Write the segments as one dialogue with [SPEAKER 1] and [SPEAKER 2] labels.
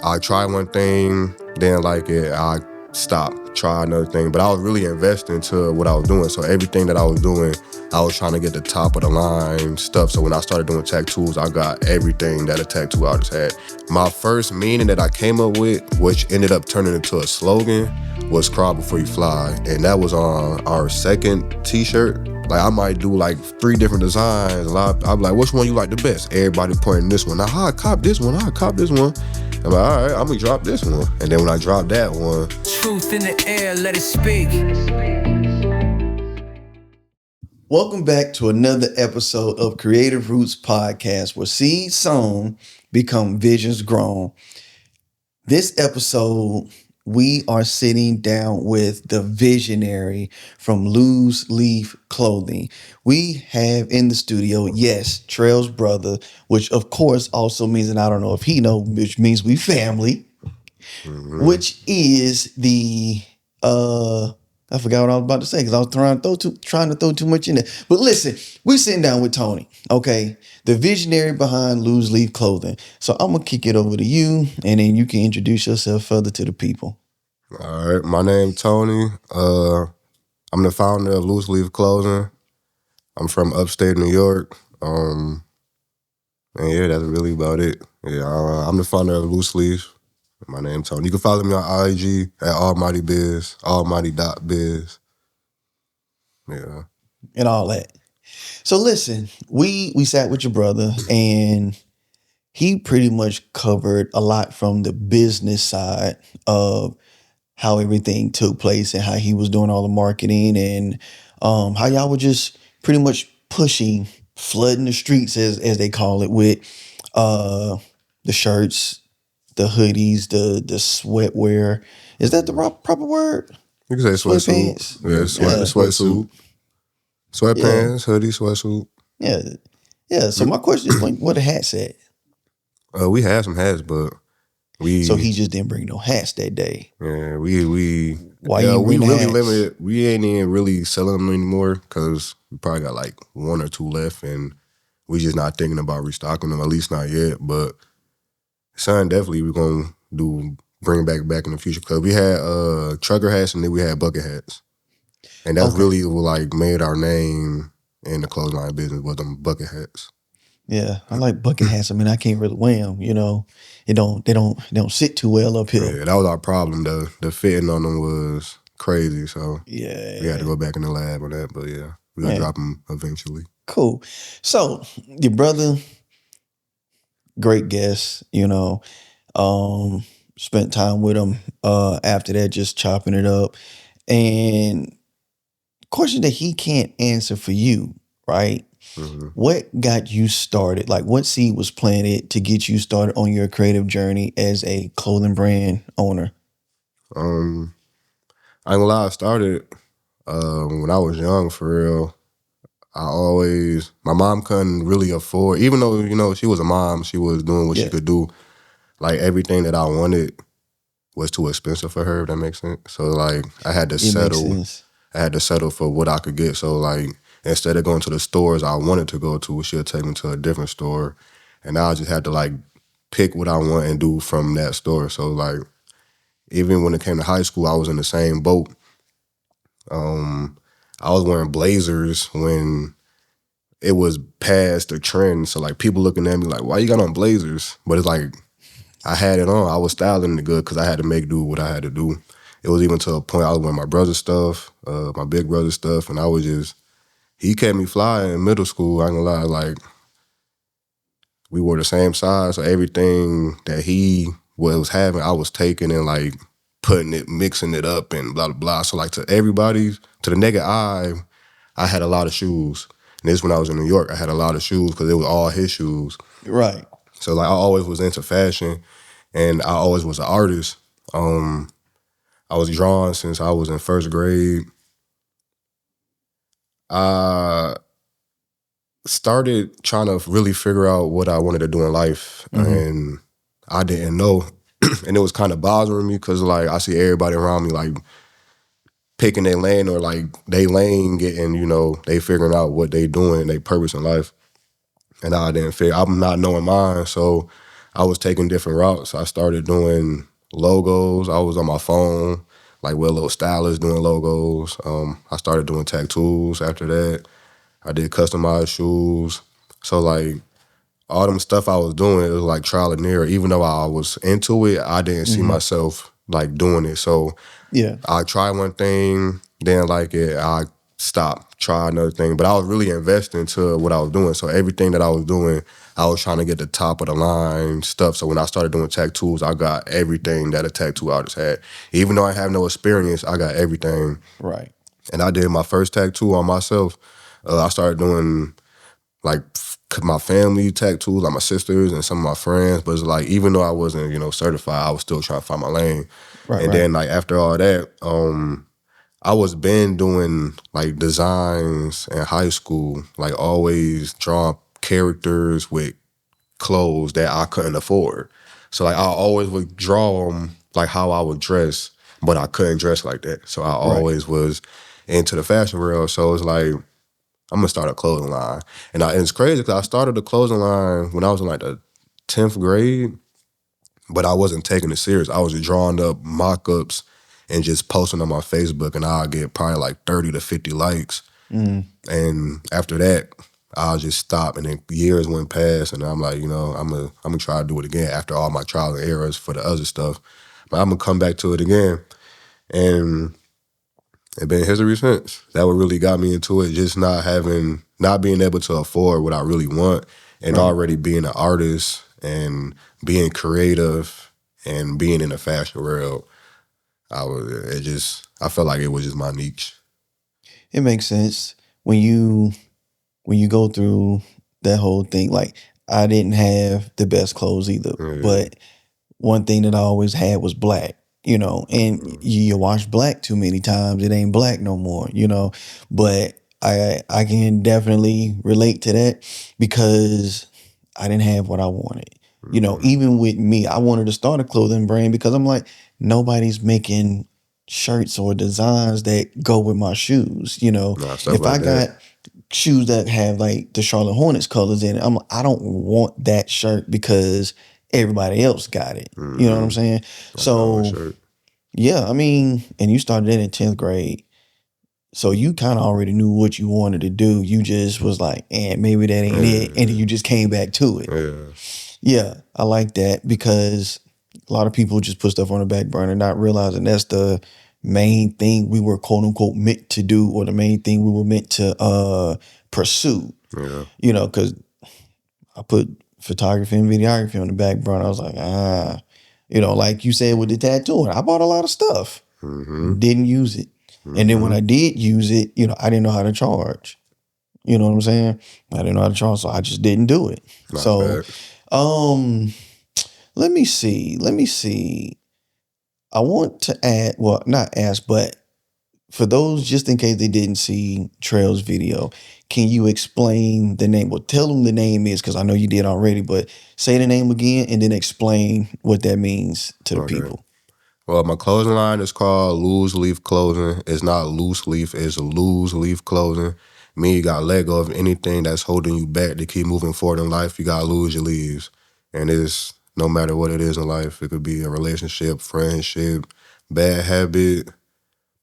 [SPEAKER 1] I try one thing, didn't like it, I stopped, try another thing. But I was really investing into what I was doing. So everything that I was doing, I was trying to get the top of the line stuff. So when I started doing tattoos, I got everything that a tattoo artist had. My first meaning that I came up with, which ended up turning into a slogan, was "Crawl Before You Fly." And that was on our second t-shirt. Like, I might do like 3 different designs. I'm like, which one you like the best? Everybody pointing this one. Now, I cop this one, I cop this one. I'm like, all right, I'm gonna drop this one. And then when I dropped that one,
[SPEAKER 2] truth in the air, let it speak.
[SPEAKER 3] Welcome back to another episode of Creative Roots Podcast, where seeds sown become visions grown. This episode, we are sitting down with the visionary from Loose Leaf Clothing. We have in the studio, yes, Trail's brother, which of course also means, and I don't know if he knows, which means we family, which is the, I forgot what I was about to say because I was trying to throw too much in there. But listen, we sitting down with Tony, okay? The visionary behind Loose Leaf Clothing. So I'm going to kick it over to you, and then you can introduce yourself further to the people.
[SPEAKER 1] all right, my name's Tony. I'm the founder of Loose Leaf Clothing. I'm from upstate New York. And yeah, that's really about it. Yeah, I'm the founder of Loose Leaf. My name's Tony. You can follow me on IG at almightybiz, almighty.biz. Yeah.
[SPEAKER 3] And all that. So listen, we sat with your brother, and he pretty much covered a lot from the business side of how everything took place and how he was doing all the marketing, and how y'all were just pretty much pushing, flooding the streets as they call it, with the shirts, the hoodies, the sweatwear. Is that the proper word?
[SPEAKER 1] You can say sweatsuit.
[SPEAKER 3] Sweatpants?
[SPEAKER 1] Yeah, sweatsuit. Sweatpants, hoodie, sweatsuit.
[SPEAKER 3] Yeah. Yeah. So my question is, like, what the hats at?
[SPEAKER 1] We had some hats, but
[SPEAKER 3] So he just didn't bring no hats that day.
[SPEAKER 1] Yeah, we
[SPEAKER 3] bring the
[SPEAKER 1] really
[SPEAKER 3] hats?
[SPEAKER 1] limited. We ain't even really selling them anymore because we probably got like 1 or 2 left, and we just not thinking about restocking them, at least not yet. But son, definitely we're gonna bring back in the future, because we had trucker hats and then we had bucket hats, and that's really what like made our name in the clothesline business, was them bucket hats.
[SPEAKER 3] Yeah, I like bucket hats. I mean, I can't really wear them. You know, they don't sit too well up here.
[SPEAKER 1] Yeah, that was our problem. The fitting on them was crazy, so
[SPEAKER 3] Yeah,
[SPEAKER 1] we had to go back in the lab on that. But yeah, we're gonna drop them eventually.
[SPEAKER 3] Cool. So your brother, great guest. You know, spent time with him. After that, just chopping it up. And question that he can't answer for you, right?
[SPEAKER 1] Mm-hmm.
[SPEAKER 3] What got you started? Like, what seed was planted to get you started on your creative journey as a clothing brand owner?
[SPEAKER 1] I ain't gonna lie, I started when I was young, for real. My mom couldn't really afford, even though, you know, she was a mom, she was doing what she could do. Like, everything that I wanted was too expensive for her, if that makes sense. So, like, I had to settle for what I could get. So, like, instead of going to the stores I wanted to go to, she'll take me to a different store. And I just had to, like, pick what I want and do from that store. So, like, even when it came to high school, I was in the same boat. I was wearing blazers when it was past the trend. So, like, people looking at me like, why you got on blazers? But it's like, I had it on. I was styling it good because I had to make do what I had to do. It was even to a point I was wearing my brother's stuff, my big brother's stuff, and I was just, he kept me fly in middle school. I ain't gonna lie, like, we wore the same size, so everything that he was having, I was taking and, like, putting it, mixing it up and blah, blah, blah. So, like, to everybody, to the naked eye, I had a lot of shoes. And this when I was in New York, I had a lot of shoes because it was all his shoes.
[SPEAKER 3] Right.
[SPEAKER 1] So, like, I always was into fashion, and I always was an artist. I was drawing since I was in first grade. I started trying to really figure out what I wanted to do in life, and I didn't know. And it was kind of bothering me because, like, I see everybody around me, like, picking their lane, or, like, they lane getting, you know, they figuring out what they doing, their purpose in life. And I didn't figure, I'm not knowing mine. So I was taking different routes. I started doing logos. I was on my phone, like with a little stylist doing logos. I started doing tattoos after that. I did customized shoes. So like all them stuff I was doing, it was like trial and error. Even though I was into it, I didn't see myself like doing it. So
[SPEAKER 3] Yeah.
[SPEAKER 1] I tried one thing, didn't like it, I stopped, try another thing. But I was really investing into what I was doing. So everything that I was doing, I was trying to get the top of the line stuff. So when I started doing tattoos, I got everything that a tattoo artist had. Even though I have no experience, I got everything.
[SPEAKER 3] Right.
[SPEAKER 1] And I did my first tattoo on myself. I started doing like my family tattoos, like my sisters and some of my friends. But it's like, even though I wasn't, certified, I was still trying to find my lane.
[SPEAKER 3] Right.
[SPEAKER 1] And then like after all that, I was been doing like designs in high school, like always drawing characters with clothes that I couldn't afford. So like I always would draw them like how I would dress, but I couldn't dress like that. So I always was into the fashion world. So it's like, I'm gonna start a clothing line. And it's crazy because I started the clothing line when I was in like the 10th grade, but I wasn't taking it serious. I was just drawing up mock-ups and just posting on my Facebook, and I'll get probably like 30 to 50 likes. And after that, I'll just stop. And then years went past, and I'm like, I'm gonna try to do it again after all my trials and errors for the other stuff. But I'm gonna come back to it again. And it's been history since. That what really got me into it, just not being able to afford what I really want, and already being an artist and being creative and being in the fashion world. I felt like it was just my niche.
[SPEAKER 3] It makes sense when you go through that whole thing. Like, I didn't have the best clothes either, but one thing that I always had was black. And you watch black too many times, it ain't black no more. But I can definitely relate to that because I didn't have what I wanted. Even with me, I wanted to start a clothing brand because I'm like, nobody's making shirts or designs that go with my shoes.
[SPEAKER 1] Stuff
[SPEAKER 3] If
[SPEAKER 1] like
[SPEAKER 3] I
[SPEAKER 1] that.
[SPEAKER 3] got shoes that have like the Charlotte Hornets colors in it, I don't want that shirt because everybody else got it. You know what I'm saying? So yeah, I mean, and you started it in 10th grade. So you kind of already knew what you wanted to do. You just was like, maybe that ain't it. And then you just came back to it. Yeah, I like that because a lot of people just put stuff on the back burner, not realizing that's the main thing we were quote unquote meant to do, or the main thing we were meant to pursue. Because I put photography and videography on the back burner. I was like, like you said with the tattooing, I bought a lot of stuff, didn't use it. And then when I did use it, I didn't know how to charge. You know what I'm saying? I didn't know how to charge, so I just didn't do it. So, let me see. I want to add, well, not ask, but for those, just in case they didn't see Trail's video, can you explain the name? Well, tell them the name is, because I know you did already, but say the name again and then explain what that means to the people.
[SPEAKER 1] Well, my clothing line is called Loose Leaf Clothing. It's not loose leaf, it's loose leaf clothing. Mean you gotta let go of anything that's holding you back to keep moving forward in life. You gotta lose your leaves. And it's no matter what it is in life. It could be a relationship, friendship, bad habit.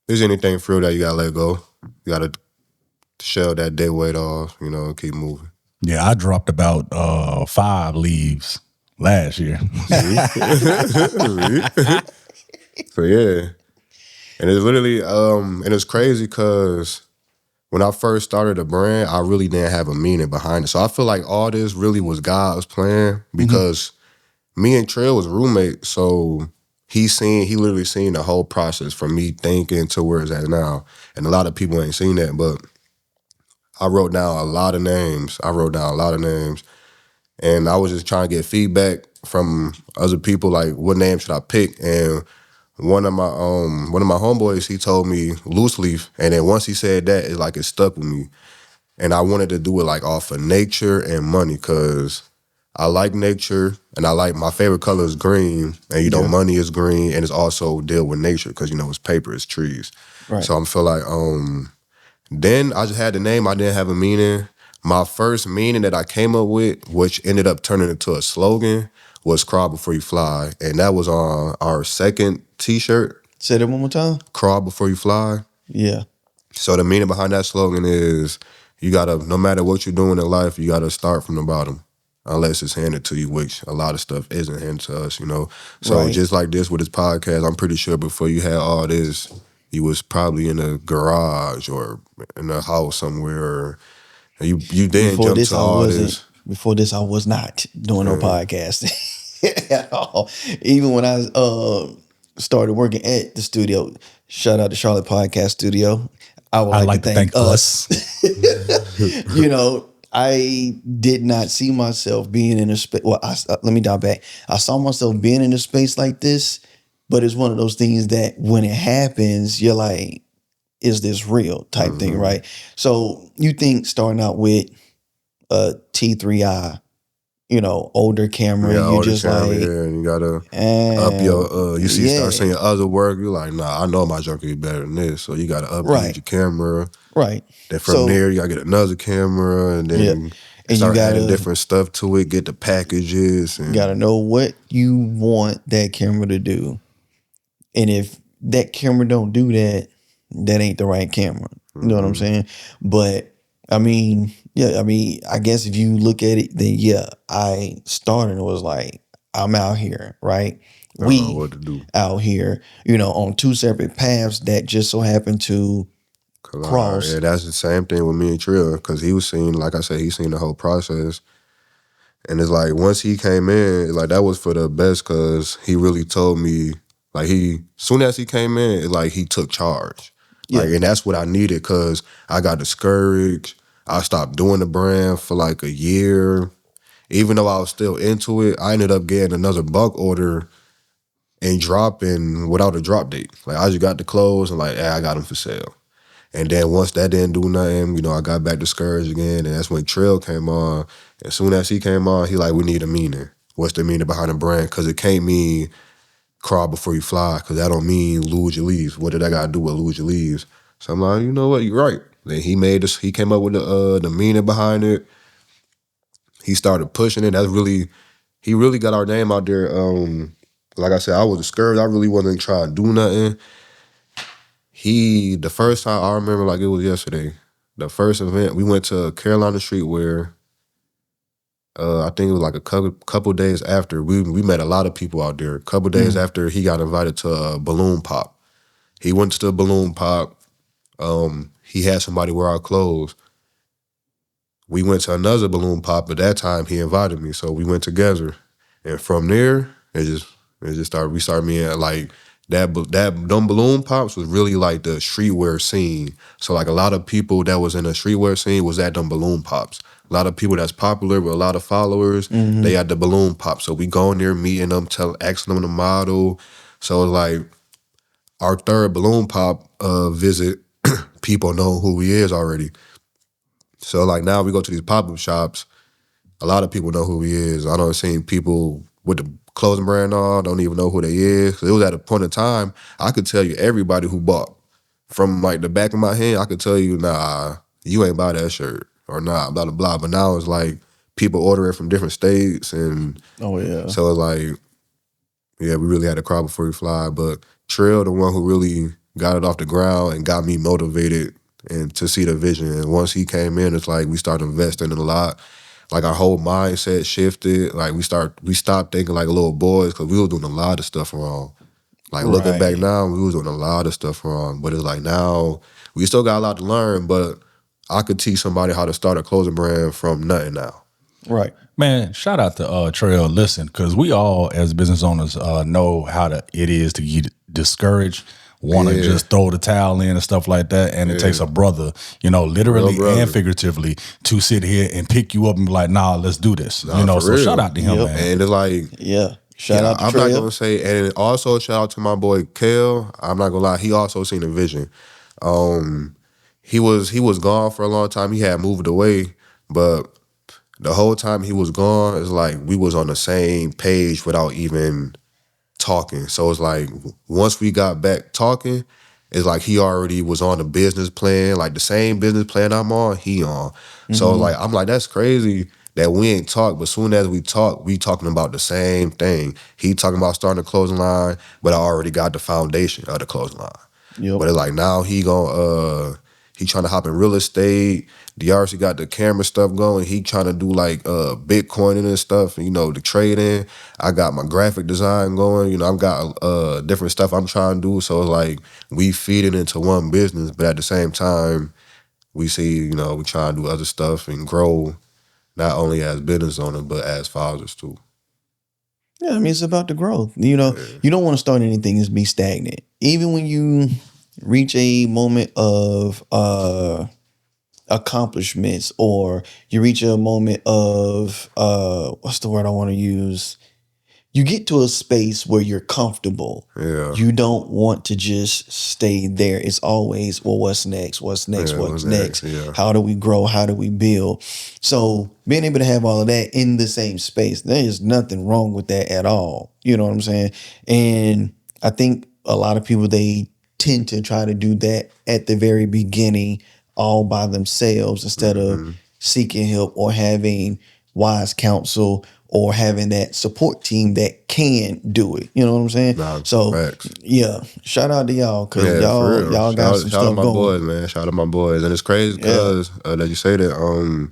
[SPEAKER 1] There's anything for real that you gotta let go. You gotta shell that dead weight off, keep moving.
[SPEAKER 4] Yeah, I dropped about 5 leaves last year.
[SPEAKER 1] So yeah. And it's literally, and it's crazy because when I first started the brand, I really didn't have a meaning behind it. So I feel like all this really was God's plan because me and Trail was roommates. So he literally seen the whole process from me thinking to where it's at now. And a lot of people ain't seen that, but I wrote down a lot of names. And I was just trying to get feedback from other people, like what name should I pick? And one of my homeboys, he told me loose leaf, and then once he said that, it stuck with me. And I wanted to do it like off of nature and money, because I like nature and my favorite color is green, and money is green, and it's also deal with nature because it's paper, it's trees.
[SPEAKER 3] Right.
[SPEAKER 1] So I feel like then I just had the name, I didn't have a meaning. My first meaning that I came up with, which ended up turning into a slogan, was Crawl Before You Fly. And that was on our second t-shirt.
[SPEAKER 3] Say that one more time.
[SPEAKER 1] Crawl Before You Fly.
[SPEAKER 3] Yeah.
[SPEAKER 1] So the meaning behind that slogan is you gotta, no matter what you're doing in life, you gotta start from the bottom. Unless it's handed to you, which a lot of stuff isn't handed to us, you know. So
[SPEAKER 3] Right.
[SPEAKER 1] just like this with this podcast, I'm pretty sure before you had all this, you was probably in a garage or in a house somewhere. Or you then
[SPEAKER 3] Before
[SPEAKER 1] jumped
[SPEAKER 3] this,
[SPEAKER 1] to
[SPEAKER 3] I
[SPEAKER 1] all
[SPEAKER 3] wasn't.
[SPEAKER 1] this.
[SPEAKER 3] Before this, I was not doing no podcasting at all. Even when I started working at the studio, shout out to Charlotte Podcast Studio. I would like to thank us. You know, I did not see myself being in a space. Well, let me dial back. I saw myself being in a space like this, but it's one of those things that when it happens, you're like, is this real type thing, right? So you think starting out with a T3i, you know, older camera, you
[SPEAKER 1] older
[SPEAKER 3] just
[SPEAKER 1] camera,
[SPEAKER 3] like,
[SPEAKER 1] and you gotta up your, start seeing other work, you're like, nah, I know my junk is better than this. So you gotta upgrade your camera.
[SPEAKER 3] Right.
[SPEAKER 1] Then from there, you gotta get another camera, and then
[SPEAKER 3] and
[SPEAKER 1] start
[SPEAKER 3] you gotta
[SPEAKER 1] adding different stuff to it, get the packages. And
[SPEAKER 3] you gotta know what you want that camera to do. And if that camera don't do that, that ain't the right camera. You know what I'm saying? But I mean, I guess if you look at it, then I started and was like, I'm out here, right?
[SPEAKER 1] I don't know what to do.
[SPEAKER 3] Out here, you know, on two separate paths that just so happen to cross.
[SPEAKER 1] Yeah, that's the same thing with me and Trill, because he was seeing, like I said, he seen the whole process. And it's like, once he came in, like, that was for the best, because he really told me, like, soon as he came in, like, he took charge. Like, and that's what I needed, because I got discouraged. I stopped doing the brand for like a year. Even though I was still into it, I ended up getting another bulk order and dropping without a drop date. Like, I just got the clothes and like, I got them for sale. And then once that didn't do nothing, you know, I got back discouraged again, and that's when Trail came on. As soon as he came on, he like, we need a meaning. What's the meaning behind the brand? Because it can't mean Crawl Before You Fly, because that don't mean lose your leaves. What did I got to do with lose your leaves? So I'm like, you know what, you're right. Then he made this. He came up with the meaning behind it. He started pushing it. He really got our name out there. Like I said, I was discouraged. I really wasn't trying to do nothing. The first time, I remember like it was yesterday, the first event, we went to Carolina Streetwear. I think it was like a couple days after. We met a lot of people out there. A couple days after he got invited to a balloon pop. He went to the balloon pop. He had somebody wear our clothes. We went to another balloon pop. At that time, he invited me, so we went together. And from there, it just started. We started being like them balloon pops was really like the streetwear scene. So like a lot of people that was in the streetwear scene was at them balloon pops. A lot of people that's popular with a lot of followers, they had the balloon pop. So we go in there meeting them, asking them to model. So it's like our third balloon pop visit, people know who he is already. So like now we go to these pop-up shops, a lot of people know who he is. I don't see people with the clothing brand on, don't even know who they is. It was at a point in time, I could tell you everybody who bought. From like the back of my hand, I could tell you, nah, you ain't buy that shirt, or nah, blah, blah, blah. But now it's like people ordering from different states. And so it's like, yeah, we really had to crawl before we fly. But Trill, the one who really got it off the ground and got me motivated and to see the vision. And once he came in, it's like we started investing in a lot. Like our whole mindset shifted. Like we stopped thinking like little boys, because we were doing a lot of stuff wrong. Like looking back now, we was doing a lot of stuff wrong. But it's like now, we still got a lot to learn, but I could teach somebody how to start a clothing brand from nothing now.
[SPEAKER 3] Right.
[SPEAKER 4] Man, shout out to Trail. Listen, because we all as business owners know how it is to get discouraged, want to just throw the towel in and stuff like that. And it takes a brother, you know, literally and figuratively, to sit here and pick you up and be like, nah, let's do this. You know, so shout out to him, man.
[SPEAKER 1] And it's like,
[SPEAKER 3] shout out to
[SPEAKER 1] I'm
[SPEAKER 3] Trail.
[SPEAKER 1] not gonna say, and also shout out to my boy Kel. I'm not gonna lie, he also seen the vision. He was gone for a long time. He had moved away, but the whole time he was gone, it's like we was on the same page without even talking. So it's like once we got back talking, it's like he already was on the business plan, like the same business plan I'm on, he on. So like I'm like, that's crazy that we ain't talk, but soon as we talk, we talking about the same thing. He talking about starting a clothing line, but I already got the foundation of the clothing line.
[SPEAKER 3] Yep.
[SPEAKER 1] But it's like now he trying to hop in real estate. DRC got the camera stuff going. He trying to do like Bitcoining and stuff, you know, the trading. I got my graphic design going. You know, I've got different stuff I'm trying to do. So it's like we feed it into one business, but at the same time, we see, you know, we try to do other stuff and grow not only as business owners, but as fathers too.
[SPEAKER 3] Yeah, I mean, it's about the growth. You know, you don't want to start anything and be stagnant. Even when you reach a moment of accomplishments, or you reach a moment of what's the word I want to use? You get to a space where you're comfortable.
[SPEAKER 1] Yeah.
[SPEAKER 3] You don't want to just stay there. It's always, well, what's next? What's next?
[SPEAKER 1] Yeah,
[SPEAKER 3] what's
[SPEAKER 1] what's
[SPEAKER 3] next?
[SPEAKER 1] next? Yeah.
[SPEAKER 3] How do we grow? How do we build? So being able to have all of that in the same space, there is nothing wrong with that at all. You know what I'm saying? And I think a lot of people, they tend to try to do that at the very beginning all by themselves instead of seeking help or having wise counsel or having that support team that can do it. You know what I'm saying?
[SPEAKER 1] Nah,
[SPEAKER 3] So
[SPEAKER 1] facts.
[SPEAKER 3] yeah, shout out to y'all, because
[SPEAKER 1] Yeah, for real.
[SPEAKER 3] y'all got some
[SPEAKER 1] shout out
[SPEAKER 3] stuff
[SPEAKER 1] my
[SPEAKER 3] going.
[SPEAKER 1] boys, man. Shout out my boys. And it's crazy because that you say that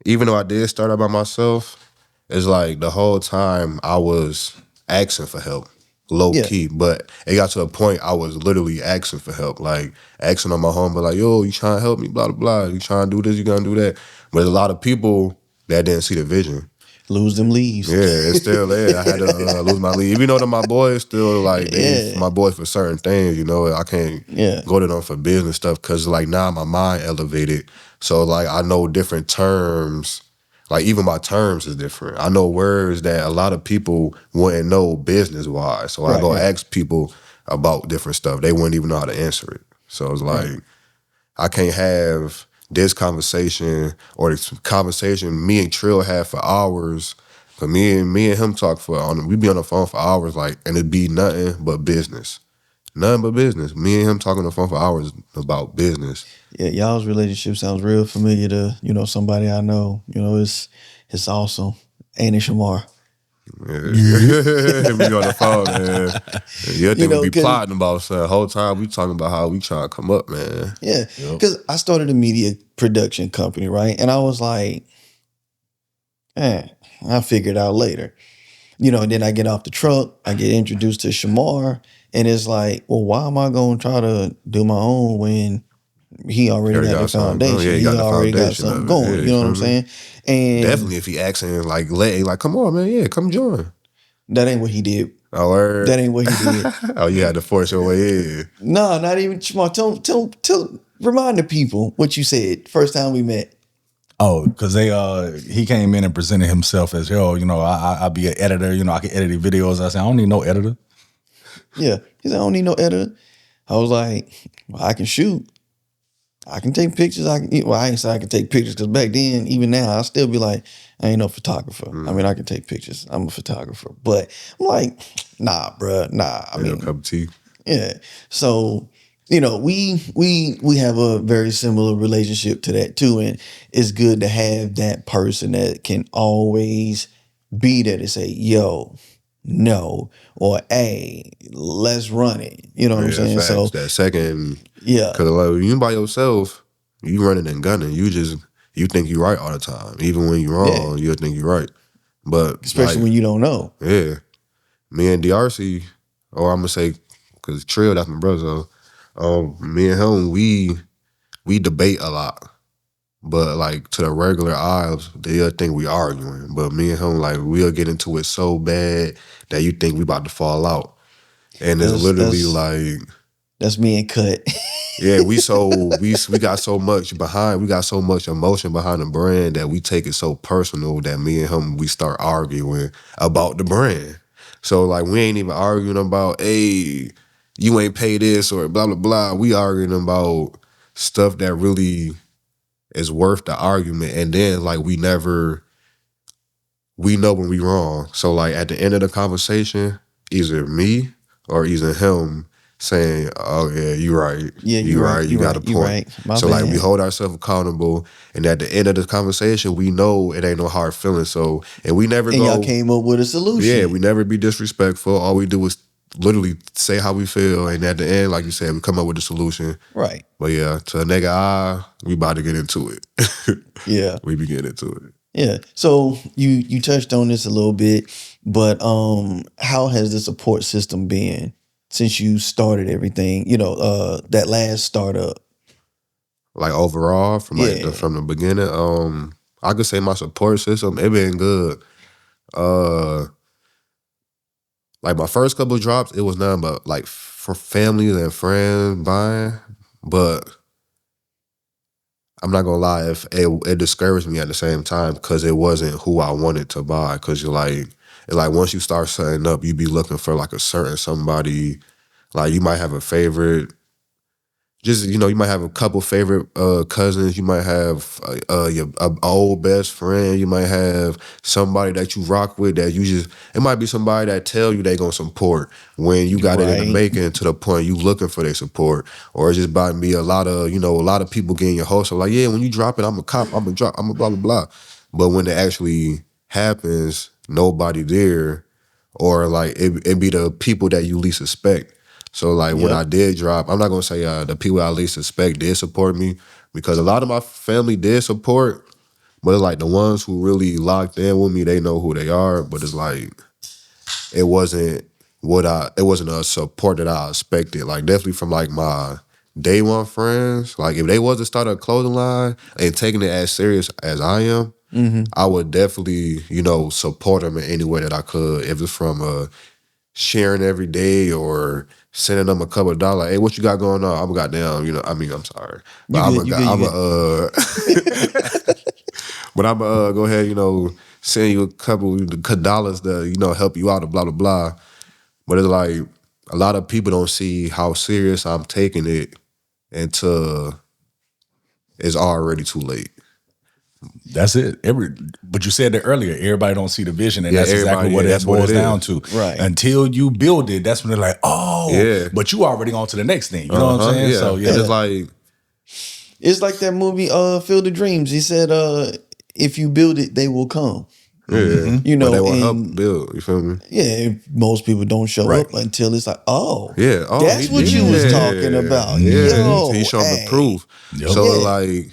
[SPEAKER 1] even though I did start out by myself, it's like the whole time I was asking for help, low key. But it got to a point I was literally asking for help, like asking on my home, but like, yo, you trying to help me, blah, blah, blah. You trying to do this, you gonna do that. But there's a lot of people that didn't see the vision.
[SPEAKER 3] Lose them leaves.
[SPEAKER 1] Yeah, it's still there. I had to lose my leave. Even though that my boys still like, they my boys for certain things, you know, I can't go to them for business stuff because like now my mind elevated. So like I know different terms. Like even my terms is different. I know words that a lot of people wouldn't know business wise. So I go ask people about different stuff. They wouldn't even know how to answer it. So it's like I can't have this conversation or this conversation me and Trill had for hours. But me and him talk we be on the phone for hours, like, and it'd be nothing but business. Nothing but business. Me and him talking on the phone for hours about business.
[SPEAKER 3] Yeah, y'all's relationship sounds real familiar to, you know, somebody I know. You know, it's awesome. Ain't it, Shamar?
[SPEAKER 1] Yeah. We on the phone, man. You think we be
[SPEAKER 3] 'cause-
[SPEAKER 1] plotting about something. The whole time we talking about how we trying to come up, man.
[SPEAKER 3] Yeah, because I started a media production company, right? And I was like, I'll figure it out later. You know, and then I get off the truck, I get introduced to Shamar, and it's like, well, why am I going to try to do my own when he already got the foundation?
[SPEAKER 1] Yeah,
[SPEAKER 3] he already got
[SPEAKER 1] foundation
[SPEAKER 3] something
[SPEAKER 1] of it.
[SPEAKER 3] going.
[SPEAKER 1] Yeah,
[SPEAKER 3] You know what I'm saying? And
[SPEAKER 1] definitely if he asking like come on, man, yeah, come join.
[SPEAKER 3] that ain't what he did.
[SPEAKER 1] Oh, word.
[SPEAKER 3] That ain't what he did.
[SPEAKER 1] Oh, you had to force your way in.
[SPEAKER 3] No, not even Shamar. Tell remind the people what you said first time we met.
[SPEAKER 4] Oh, because he came in and presented himself as, yo, you know, I be an editor, you know, I can edit the videos. I said, I don't need no editor.
[SPEAKER 3] Yeah. He said, I don't need no editor. I was like, well, I can shoot. I can take pictures. I ain't say I can take pictures because back then, even now, I'll still be like, I ain't no photographer. I mean, I can take pictures. I'm a photographer. But I'm like, nah, bruh, nah. I mean,
[SPEAKER 1] a cup of tea.
[SPEAKER 3] Yeah. So, you know, we have a very similar relationship to that too. And it's good to have that person that can always be there to say, yo, no, or hey, let's run it. You know what I'm saying?
[SPEAKER 1] Facts.
[SPEAKER 3] So
[SPEAKER 1] That second,
[SPEAKER 3] yeah.
[SPEAKER 1] because like when you by yourself, you running and gunning. You think you right all the time. Even when you wrong, you think you right. But
[SPEAKER 3] especially when you don't know.
[SPEAKER 1] Yeah. Me and DRC, or I'm gonna say, because Trill, that's my brother. So, me and him, we debate a lot. But like to the regular eyes, they'll think we arguing. But me and him, like we'll get into it so bad that you think we about to fall out. And it's literally like
[SPEAKER 3] that's me and Cut.
[SPEAKER 1] yeah, we got so much emotion behind the brand that we take it so personal that me and him, we start arguing about the brand. So like we ain't even arguing about, hey, you ain't pay this or blah, blah, blah. We arguing about stuff that really is worth the argument. And then like we know when we wrong. So like at the end of the conversation, either me or either him saying, "Oh yeah, you right.
[SPEAKER 3] Yeah,
[SPEAKER 1] you right. You got a
[SPEAKER 3] you
[SPEAKER 1] point."
[SPEAKER 3] right. My
[SPEAKER 1] So like we
[SPEAKER 3] bad.
[SPEAKER 1] hold ourselves accountable, and at the end of the conversation, we know it ain't no hard feelings. So and we never
[SPEAKER 3] And y'all
[SPEAKER 1] go.
[SPEAKER 3] came up with a solution.
[SPEAKER 1] Yeah, we never be disrespectful. All we do is literally say how we feel, and at the end, like you said, we come up with a solution.
[SPEAKER 3] Right.
[SPEAKER 1] But yeah, to a nigga, we about to get into it.
[SPEAKER 3] Yeah.
[SPEAKER 1] We be getting into it.
[SPEAKER 3] Yeah. So you touched on this a little bit, but how has the support system been since you started everything? You know, that last startup.
[SPEAKER 1] Like overall, from like
[SPEAKER 3] Yeah.
[SPEAKER 1] from the beginning, I could say my support system, it been good. Like my first couple of drops, it was nothing but like for families and friends buying. But I'm not gonna lie, if it discouraged me at the same time because it wasn't who I wanted to buy. Because you're like once you start setting up, you be looking for like a certain somebody. Like you might have a favorite. Just you might have a couple favorite cousins. You might have your old best friend. You might have somebody that you rock with that you just. It might be somebody that tell you they gonna support when you got it in the
[SPEAKER 3] Right.
[SPEAKER 1] making to the point you looking for their support, or it's just about to be a lot of people getting your hopes up. Like yeah, when you drop it, I'm a cop. I'm a drop. I'm a blah blah blah. But when it actually happens, nobody there, or like it be the people that you least expect. So like when
[SPEAKER 3] Yep.
[SPEAKER 1] I did drop, I'm not gonna say the people I least suspect did support me because a lot of my family did support, but it's like the ones who really locked in with me, they know who they are. But it's like it wasn't it wasn't a support that I expected. Like definitely from like my day one friends, like if they was to start a clothing line and taking it as serious as I am, I would definitely support them in any way that I could. If it's from sharing every day or sending them a couple of dollars. Hey, what you got going on? I'm goddamn, I'm sorry. But
[SPEAKER 3] You good.
[SPEAKER 1] but I'm go ahead, send you a couple of dollars to, help you out and blah, blah, blah. But it's like a lot of people don't see how serious I'm taking it until it's already too late.
[SPEAKER 4] That's it. But you said that earlier. Everybody don't see the vision, and
[SPEAKER 1] Yeah,
[SPEAKER 4] that's exactly
[SPEAKER 1] everybody-
[SPEAKER 4] what
[SPEAKER 1] yeah,
[SPEAKER 4] it
[SPEAKER 1] that's what
[SPEAKER 4] boils
[SPEAKER 1] it
[SPEAKER 4] down
[SPEAKER 1] is.
[SPEAKER 4] to.
[SPEAKER 3] Right.
[SPEAKER 4] Until you build it, that's when they're like, oh,
[SPEAKER 1] Yeah.
[SPEAKER 4] but you already on to the next thing. You know what I'm saying?
[SPEAKER 1] Yeah.
[SPEAKER 4] So
[SPEAKER 1] And
[SPEAKER 4] yeah,
[SPEAKER 1] it's like,
[SPEAKER 3] It's like that movie, Field of Dreams. He said, if you build it, they will come.
[SPEAKER 1] yeah.
[SPEAKER 3] You know,
[SPEAKER 1] but they will help
[SPEAKER 3] and-
[SPEAKER 1] build, you feel me?
[SPEAKER 3] Yeah, most people don't show
[SPEAKER 4] Right.
[SPEAKER 3] up until it's like, oh,
[SPEAKER 1] Yeah. Oh,
[SPEAKER 3] that's
[SPEAKER 1] he
[SPEAKER 3] what you was
[SPEAKER 1] did.
[SPEAKER 3] talking about.
[SPEAKER 1] Yeah.
[SPEAKER 3] Yo,
[SPEAKER 1] He showed the
[SPEAKER 3] hey.
[SPEAKER 1] proof.
[SPEAKER 4] Yep.
[SPEAKER 1] So
[SPEAKER 3] Yeah.
[SPEAKER 1] like,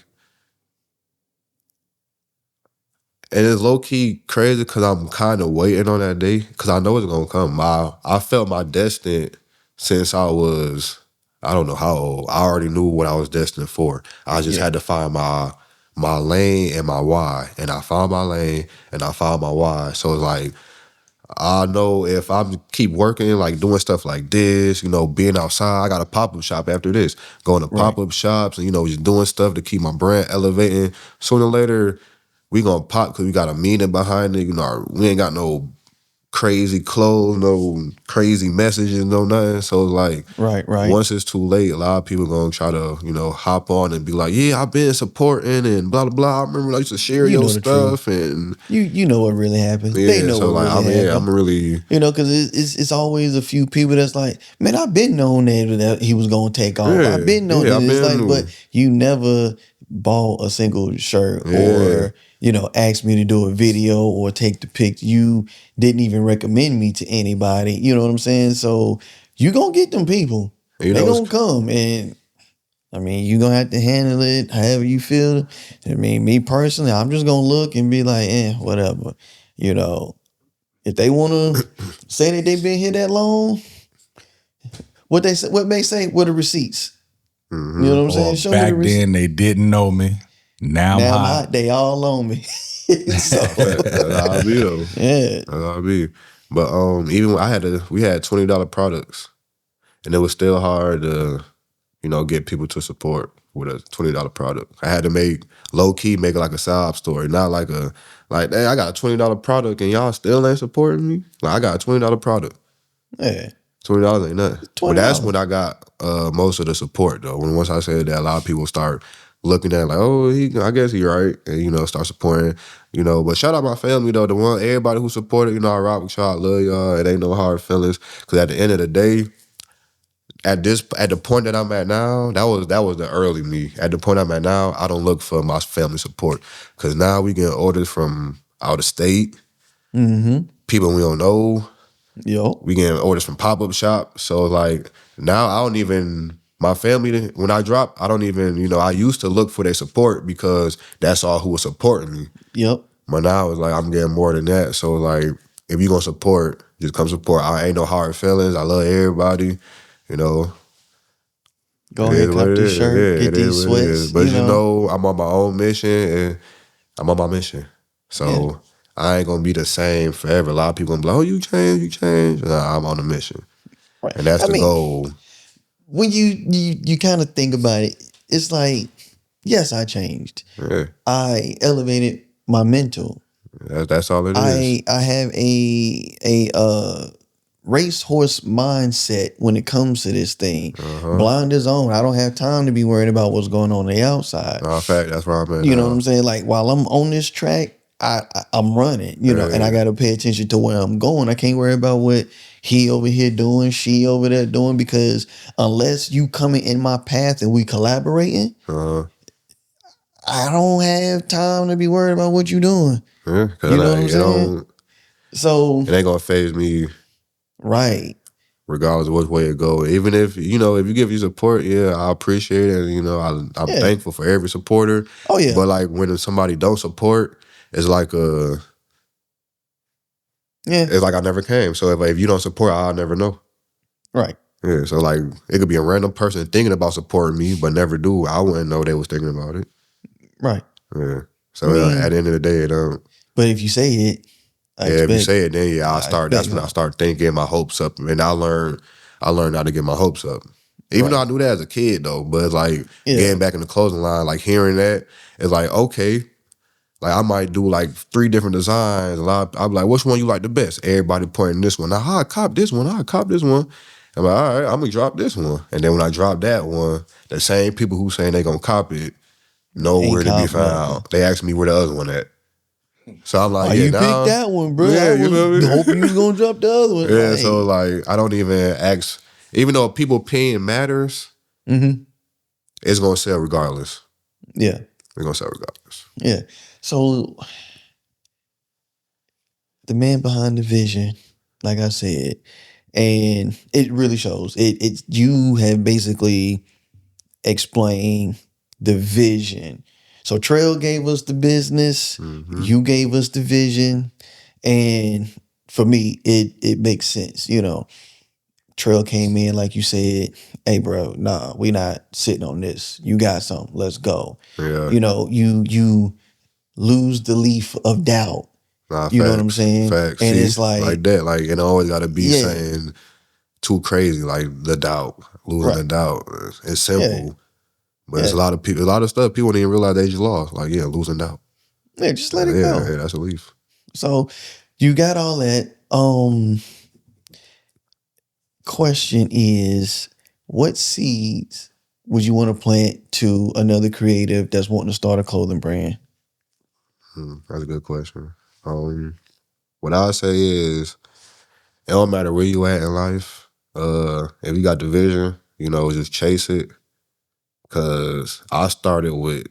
[SPEAKER 1] and it's low key crazy because I'm kind of waiting on that day because I know it's gonna come. I felt my destiny since I was, I don't know how old. I already knew what I was destined for. I just had to find my lane and my why, and I found my lane and I found my why. So it's like I know if I keep working, like doing stuff like this, being outside, I got a pop-up shop after this, going to pop-up shops and, just doing stuff to keep my brand elevating. Sooner or later, we gonna pop because we got a meaning behind it. We ain't got no crazy clothes, no crazy messages, no nothing. So it's like,
[SPEAKER 3] Right.
[SPEAKER 1] once it's too late, a lot of people gonna try to, hop on and be like, yeah, I've been supporting and blah, blah, blah. I remember I used to share
[SPEAKER 3] You
[SPEAKER 1] your
[SPEAKER 3] know the
[SPEAKER 1] stuff and
[SPEAKER 3] You know what really happened.
[SPEAKER 1] yeah,
[SPEAKER 3] They know
[SPEAKER 1] so
[SPEAKER 3] what
[SPEAKER 1] like,
[SPEAKER 3] really happened.
[SPEAKER 1] I'm really,
[SPEAKER 3] You know, because it's always a few people that's like, man, I've been known that he was gonna take off.
[SPEAKER 1] Yeah,
[SPEAKER 3] I've been known
[SPEAKER 1] yeah,
[SPEAKER 3] that.
[SPEAKER 1] I've
[SPEAKER 3] It's
[SPEAKER 1] been
[SPEAKER 3] like, but you never bought a single shirt or asked me to do a video or take the pic. You didn't even recommend me to anybody. You know what I'm saying? So you gonna get them people.
[SPEAKER 1] You
[SPEAKER 3] They
[SPEAKER 1] know,
[SPEAKER 3] gonna come, and I mean, you gonna have to handle it however you feel. I mean, me personally, I'm just gonna look and be like, whatever. You know, if they wanna say that they've been here that long, what they say, what they say, what the receipts. You know what I'm saying?
[SPEAKER 4] Or
[SPEAKER 3] Show me
[SPEAKER 4] back
[SPEAKER 3] the receipts.
[SPEAKER 4] then they didn't know me. Now I'm
[SPEAKER 3] Now I'm
[SPEAKER 4] hot.
[SPEAKER 3] hot, they all on me. So,
[SPEAKER 1] that's how I be though.
[SPEAKER 3] yeah.
[SPEAKER 1] That's how I be. But even we had $20 products, and it was still hard to, get people to support with a $20 product. I had to make it like a sob story, not like hey, I got a $20 product and y'all still ain't supporting me. Like I got a $20 product.
[SPEAKER 3] Yeah.
[SPEAKER 1] $20 ain't nothing. But
[SPEAKER 3] $20.
[SPEAKER 1] that's when I got most of the support though. Once I said that, a lot of people start looking at it like, oh, I guess he right, and start supporting. But shout out my family though, everybody who supported. I rock with y'all, I love y'all. It ain't no hard feelings because at the end of the day, at the point that I'm at now, that was the early me. At the point I'm at now, I don't look for my family support because now we get orders from out of state, people we don't know.
[SPEAKER 3] Yo.
[SPEAKER 1] We getting orders from pop-up shop. So like now I don't even, my family, when I drop, I don't even, I used to look for their support because that's all who was supporting me.
[SPEAKER 3] Yep.
[SPEAKER 1] But now it's like I'm getting more than that. So like if you gonna support, just come support. I ain't no hard feelings. I love everybody,
[SPEAKER 3] Go ahead, cop this shirt, get these sweats.
[SPEAKER 1] But I'm on my own mission and I'm on my mission. So I ain't gonna be the same forever. A lot of people gonna be like, oh, you change. Nah, I'm on a mission.
[SPEAKER 3] Right.
[SPEAKER 1] And that's the goal.
[SPEAKER 3] When you kind of think about it, it's like, yes, I changed.
[SPEAKER 1] Yeah.
[SPEAKER 3] I elevated my mental.
[SPEAKER 1] That's all it is.
[SPEAKER 3] I have a racehorse mindset when it comes to this thing. Blinders on. I don't have time to be worried about what's going on the outside.
[SPEAKER 1] In fact, that's where I'm at.
[SPEAKER 3] You know what I'm saying? Like while I'm on this track, I'm running, and I got to pay attention to where I'm going. I can't worry about what he over here doing, she over there doing, because unless you coming in my path and we collaborating, I don't have time to be worried about what you doing.
[SPEAKER 1] Yeah,
[SPEAKER 3] you know what I'm saying? So
[SPEAKER 1] it ain't gonna phase me,
[SPEAKER 3] right?
[SPEAKER 1] Regardless of which way it go. Even if if you give you support, I appreciate it. And, I'm thankful for every supporter.
[SPEAKER 3] Oh yeah.
[SPEAKER 1] But like when somebody don't support, it's like it's like I never came. So if you don't support, I'll never know.
[SPEAKER 3] Right.
[SPEAKER 1] Yeah. So like it could be a random person thinking about supporting me, but never do. I wouldn't know they was thinking about it.
[SPEAKER 3] Right.
[SPEAKER 1] Yeah. So at the end of the day, it don't.
[SPEAKER 3] But if you say it,
[SPEAKER 1] if you say it, then that's when I start thinking my hopes up, and I learned how to get my hopes up. Even though I knew that as a kid though, but it's like getting back in the clothing line, like hearing that, it's like, okay, like I might do like 3 different designs. I'm like, which one you like the best? Everybody pointing this one. Now I cop this one. I'm like, all right, I'm gonna drop this one. And then when I drop that one, the same people who saying they gonna cop it, nowhere to be found. They ask me where the other one at. So I'm like,
[SPEAKER 3] you picked that one, bro.
[SPEAKER 1] Yeah, you know what I mean?
[SPEAKER 3] Hoping you was gonna drop the other one.
[SPEAKER 1] Yeah, so like I don't even ask, even though people's opinion matters, it's gonna sell regardless.
[SPEAKER 3] Yeah.
[SPEAKER 1] It's gonna sell regardless.
[SPEAKER 3] Yeah. So the man behind the vision, like I said, and it really shows. It's you have basically explained the vision. So Trail gave us the business, you gave us the vision, and for me, it makes sense. Trail came in, like you said, hey bro, nah, we not sitting on this. You got something, let's go.
[SPEAKER 1] Yeah.
[SPEAKER 3] You lose the leaf of doubt. You know what I'm saying?
[SPEAKER 1] Facts.
[SPEAKER 3] And
[SPEAKER 1] see,
[SPEAKER 3] it's like
[SPEAKER 1] that. Like it always gotta be saying too crazy, like the doubt. Losing the doubt. It's simple. Yeah. But it's a lot of stuff people didn't realize they just lost. Like, losing doubt.
[SPEAKER 3] Yeah, just let it go.
[SPEAKER 1] Yeah, that's a leaf.
[SPEAKER 3] So you got all that. Question is, what seeds would you want to plant to another creative that's wanting to start a clothing brand?
[SPEAKER 1] That's a good question. What I say is, it don't matter where you at in life. If you got the vision, just chase it. Cause I started with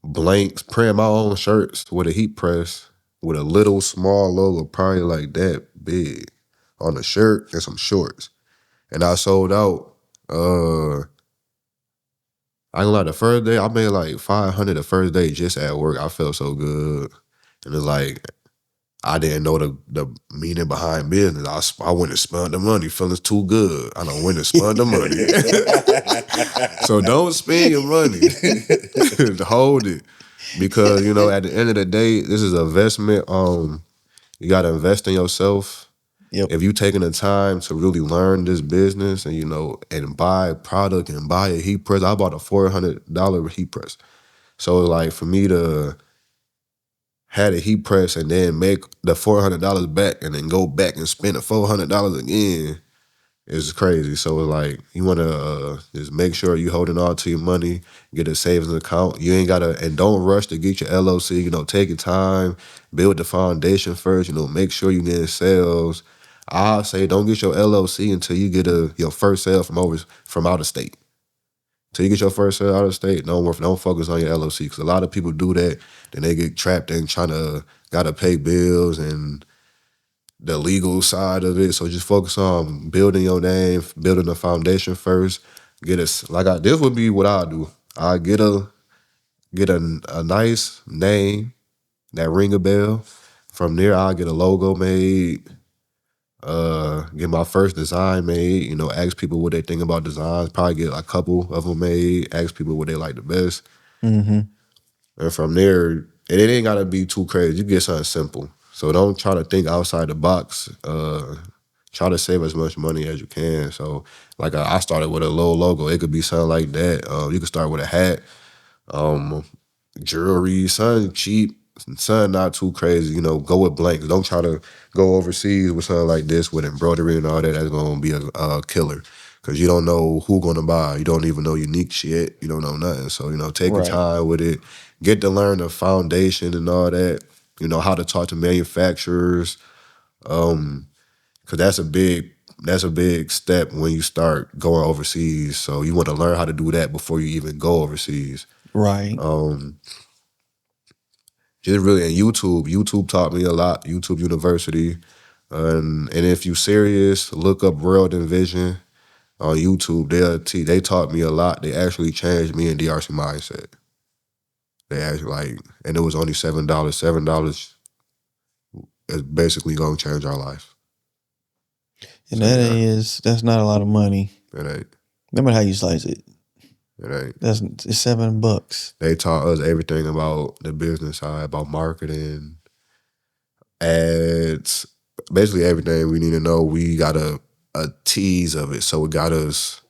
[SPEAKER 1] blanks, printing my own shirts with a heat press with a little small logo, probably like that big, on a shirt and some shorts. And I sold out. I ain't lie, the first day, I made like $500 the first day just at work. I felt so good. And it's like, I didn't know the meaning behind business. I went and spent the money, feeling too good. I done went and spent the money. So don't spend your money. Hold it. Because, at the end of the day, this is an investment. You got to invest in yourself.
[SPEAKER 3] Yep.
[SPEAKER 1] If you taking the time to really learn this business and, and buy a product and buy a heat press, I bought a $400 heat press. So like for me to had a heat press and then make the $400 back and then go back and spend the $400 again is crazy. So it's like you want to just make sure you holding on to your money, get a savings account. You ain't got to, and don't rush to get your LLC. Take your time, build the foundation first. Make sure you get sales. I say don't get your LLC until you get your first sale from out of state. Till you get your first sale out of state, don't focus on your LLC, because a lot of people do that. Then they get trapped in gotta pay bills and the legal side of it. So just focus on building your name, building the foundation first. This would be what I do. I get a nice name that ring a bell. From there, I'll get a logo made. Get my first design made. Ask people what they think about designs. Probably get a couple of them made. Ask people what they like the best.
[SPEAKER 3] Mm-hmm.
[SPEAKER 1] And from there, and it ain't gotta be too crazy. You get something simple. So don't try to think outside the box. Try to save as much money as you can. So like I started with a low logo. It could be something like that. You could start with a hat, jewelry, something cheap, something not too crazy. Go with blanks. Don't try to go overseas with something like this with embroidery and all that. That's gonna be a killer. Because you don't know who gonna buy. You don't even know unique shit. You don't know nothing. So, take your
[SPEAKER 3] Right.
[SPEAKER 1] time with it. Get to learn the foundation and all that. How to talk to manufacturers. Because that's a big step when you start going overseas. So you want to learn how to do that before you even go overseas.
[SPEAKER 3] Right.
[SPEAKER 1] Just really, and YouTube taught me a lot. YouTube University. And if you serious, look up World and Vision on YouTube. They taught me a lot. They actually changed me in DRC mindset. They actually and it was only $7. $7 is basically gonna change our life.
[SPEAKER 3] And
[SPEAKER 1] So,
[SPEAKER 3] that's not a lot of money.
[SPEAKER 1] It ain't.
[SPEAKER 3] No matter how you slice it.
[SPEAKER 1] It ain't.
[SPEAKER 3] It's $7.
[SPEAKER 1] They taught us everything about the business side, about marketing, ads, basically everything we need to know. We got a tease of it. So that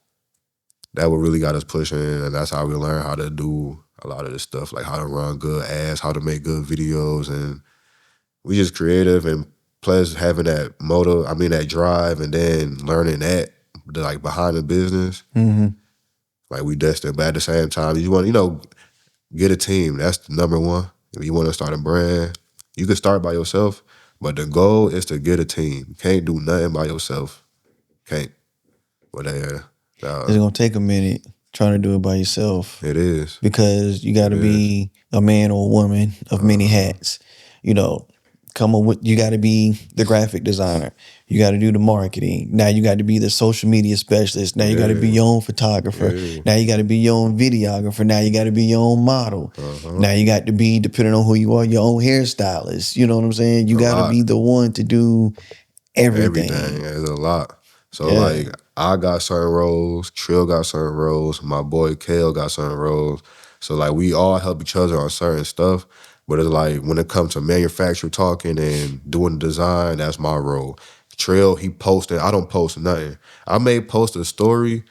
[SPEAKER 1] what really got us pushing, and that's how we learn how to do a lot of this stuff, like how to run good ads, how to make good videos, and we just creative, and plus having that drive, and then learning that, behind the business.
[SPEAKER 3] Mm-hmm.
[SPEAKER 1] Like we destined, but at the same time, you want get a team. That's the number one. If you want to start a brand, you can start by yourself, but the goal is to get a team. You can't do nothing by yourself. Can't. But
[SPEAKER 3] It's gonna take a minute trying to do it by yourself.
[SPEAKER 1] It is.
[SPEAKER 3] Because you got to be a man or a woman of many hats. You got to be the graphic designer. You got to do the marketing. Now you got to be the social media specialist. Now you got to be your own photographer.
[SPEAKER 1] Yeah.
[SPEAKER 3] Now you got to be your own videographer. Now you got to be your own model. Now you got to be, depending on who you are, your own hairstylist. You know what I'm saying? You got to be the one to do everything.
[SPEAKER 1] There's a lot. So I got certain roles, Trill got certain roles, my boy Kale got certain roles. So we all help each other on certain stuff. But it's when it comes to manufacturer talking and doing the design, that's my role. Trill, he posted, I don't post nothing. I may post a story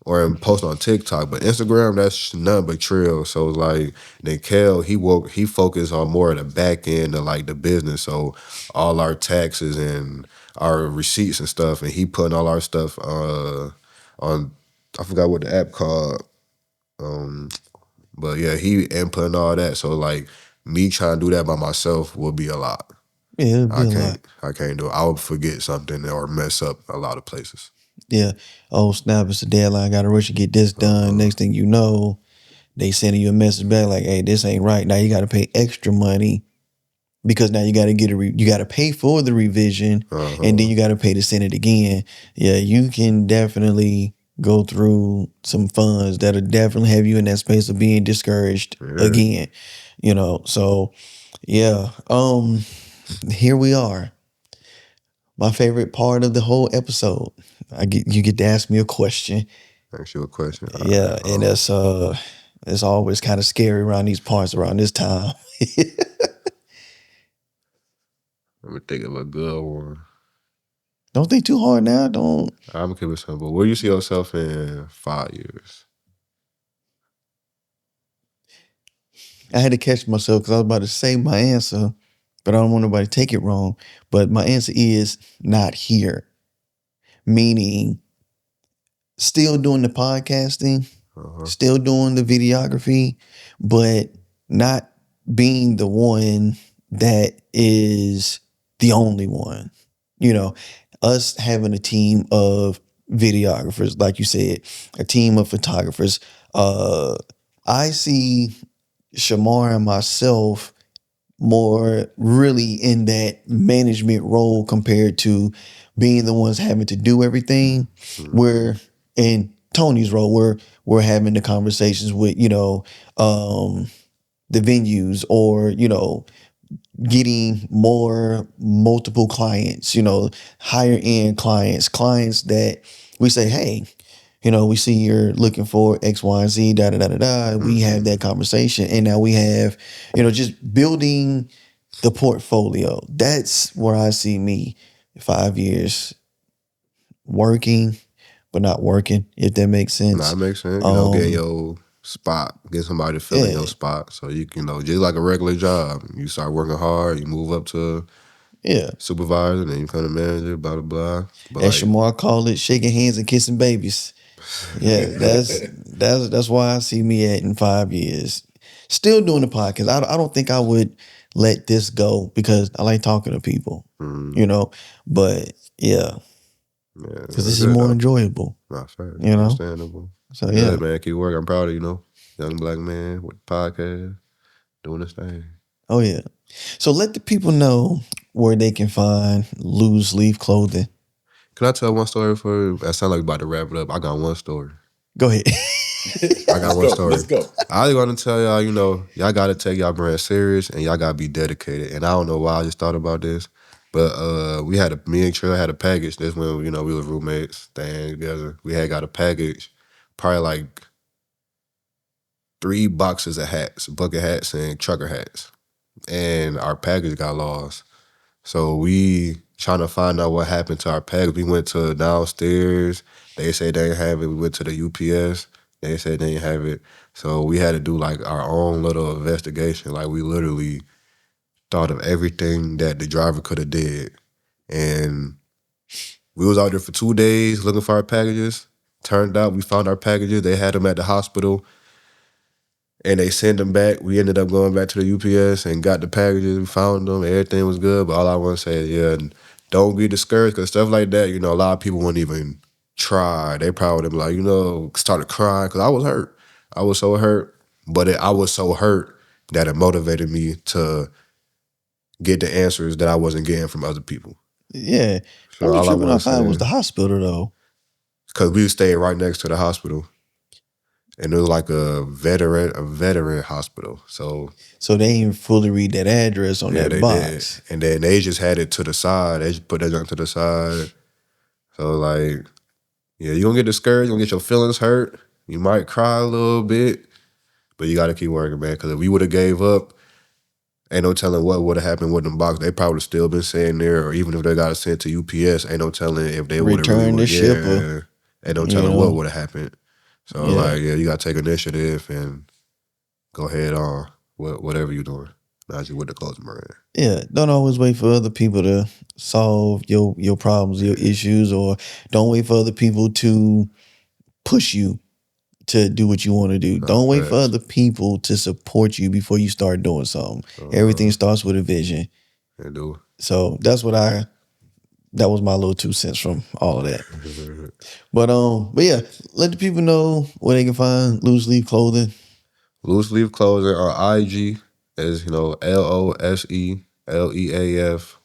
[SPEAKER 1] or post on TikTok, but Instagram, that's nothing but Trill. So it's then Kale, he focused on more of the back end of the business. So all our taxes and our receipts and stuff, and he putting all our stuff on, I forgot what the app called. But yeah, he inputting all that. So me trying to do that by myself will be a lot.
[SPEAKER 3] Yeah, it'll be a lot.
[SPEAKER 1] I can't do it. I would forget something or mess up a lot of places.
[SPEAKER 3] Yeah. Oh, snap, it's a deadline. Got to rush to get this done. Next thing you know, they sending you a message back like, hey, this ain't right. Now you got to pay extra money because now you got to you got to pay for the revision and then you got to pay to send it again. Yeah, you can definitely go through some funds that'll definitely have you in that space of being discouraged again. So yeah. Here we are. My favorite part of the whole episode. You get to ask me a question.
[SPEAKER 1] Ask you a question.
[SPEAKER 3] Yeah, and it's always kind of scary around these parts around this time.
[SPEAKER 1] Let me think of a good one.
[SPEAKER 3] Don't think too hard now. Don't.
[SPEAKER 1] I'm gonna keep it simple. Where do you see yourself in 5 years?
[SPEAKER 3] I had to catch myself because I was about to say my answer, but I don't want nobody to take it wrong. But my answer is not here. Meaning, still doing the podcasting, still doing the videography, but not being the one that is the only one. us having a team of videographers, like you said, a team of photographers, I see Shamar and myself more really in that management role compared to being the ones having to do everything. We're in Tony's role, we're having the conversations with, the venues, or, getting more multiple clients, higher end clients that we say, hey, we see you're looking for X, Y, and Z, da da da da da. We have that conversation, and now we have, just building the portfolio. That's where I see me 5 years working, but not working. If that makes sense.
[SPEAKER 1] Nah, that makes sense. Get your spot, get somebody to fill in your spot, so you can, just like a regular job. You start working hard, you move up to supervisor, then you become a manager, blah blah blah. But
[SPEAKER 3] as Shamar called it, shaking hands and kissing babies. Yeah, that's why I see me in 5 years. Still doing the podcast. I don't think I would let this go because I like talking to people, But because this is more enjoyable.
[SPEAKER 1] Not fair.
[SPEAKER 3] Understandable. So yeah,
[SPEAKER 1] man, keep working. I'm proud of you. Young black man with the podcast, doing this thing.
[SPEAKER 3] Oh yeah. So let the people know where they can find Loose Leaf Clothing.
[SPEAKER 1] Can I tell one story for you? I sound like about to wrap it up. I got one story.
[SPEAKER 3] Go ahead.
[SPEAKER 1] I got one story.
[SPEAKER 4] Let's go.
[SPEAKER 1] I was gonna tell y'all, y'all gotta take y'all brand serious and y'all gotta be dedicated. And I don't know why I just thought about this, but me and Trill had a package. This when we was roommates staying together. We had got a package, probably like 3 boxes of hats, bucket hats and trucker hats, and our package got lost. So we trying to find out what happened to our package. We went to downstairs. They said they didn't have it. We went to the UPS. They said they didn't have it. So we had to do like our own little investigation. Like we literally thought of everything that the driver could have did. And we was out there for 2 days looking for our packages. Turned out we found our packages. They had them at the hospital. And they sent them back. We ended up going back to the UPS and got the packages. We found them. Everything was good. But all I want to say is, don't be discouraged, because stuff like that, a lot of people wouldn't even try. They probably would have like, started crying, because I was hurt. I was so hurt. But I was so hurt that it motivated me to get the answers that I wasn't getting from other people.
[SPEAKER 3] Yeah.
[SPEAKER 1] So
[SPEAKER 3] all I want to find was the hospital, though.
[SPEAKER 1] Because we stayed right next to the hospital. And it was like a veteran hospital. So
[SPEAKER 3] they didn't fully read that address on that box.
[SPEAKER 1] Did. And then they just had it to the side. They just put that junk to the side. So you're going to get discouraged. You're going to get your feelings hurt. You might cry a little bit. But you got to keep working, man. Because if we would have gave up, ain't no telling what would have happened with them boxes. They probably still been sitting there. Or even if they got it sent to UPS, ain't no telling if they would have
[SPEAKER 3] returned the shipper.
[SPEAKER 1] Ain't no telling what would have happened. So you gotta take initiative and go ahead on whatever you're doing. Not just with the clothing brand.
[SPEAKER 3] Yeah, don't always wait for other people to solve your problems, your issues, or don't wait for other people to push you to do what you want to do. Don't wait for other people to support you before you start doing something. Everything starts with a vision.
[SPEAKER 1] They do.
[SPEAKER 3] So that was my little 2 cents from all of that. But yeah, let the people know where they can find Loose Leaf Clothing.
[SPEAKER 1] Loose Leaf Clothing on IG is, LOSELEAF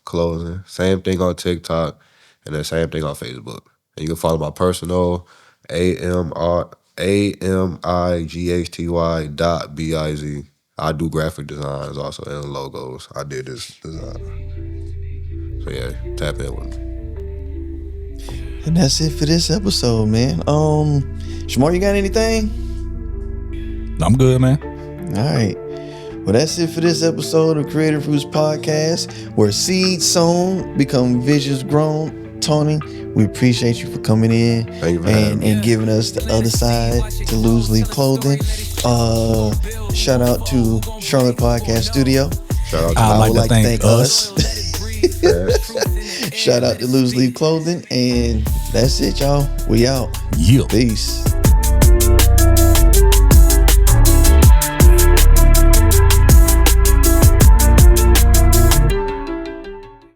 [SPEAKER 1] Clothing. Same thing on TikTok, and the same thing on Facebook. And you can follow my personal AMIGHTY.BIZ. I do graphic designs also and logos. I did this design. So yeah, tap in with me.
[SPEAKER 3] And that's it for this episode, man. Shamar, you got anything?
[SPEAKER 4] I'm good, man.
[SPEAKER 3] All right. Well, that's it for this episode of Creative Roots Podcast, where seeds sown become visions grown. Tony, we appreciate you for coming in and giving us the other side to Loose Leaf Clothing. Shout out to Charlotte Podcast Studio.
[SPEAKER 4] I would like to thank us.
[SPEAKER 3] Shout out to Loose Leaf Clothing. And that's it, y'all. We out.
[SPEAKER 4] Yeah.
[SPEAKER 3] Peace.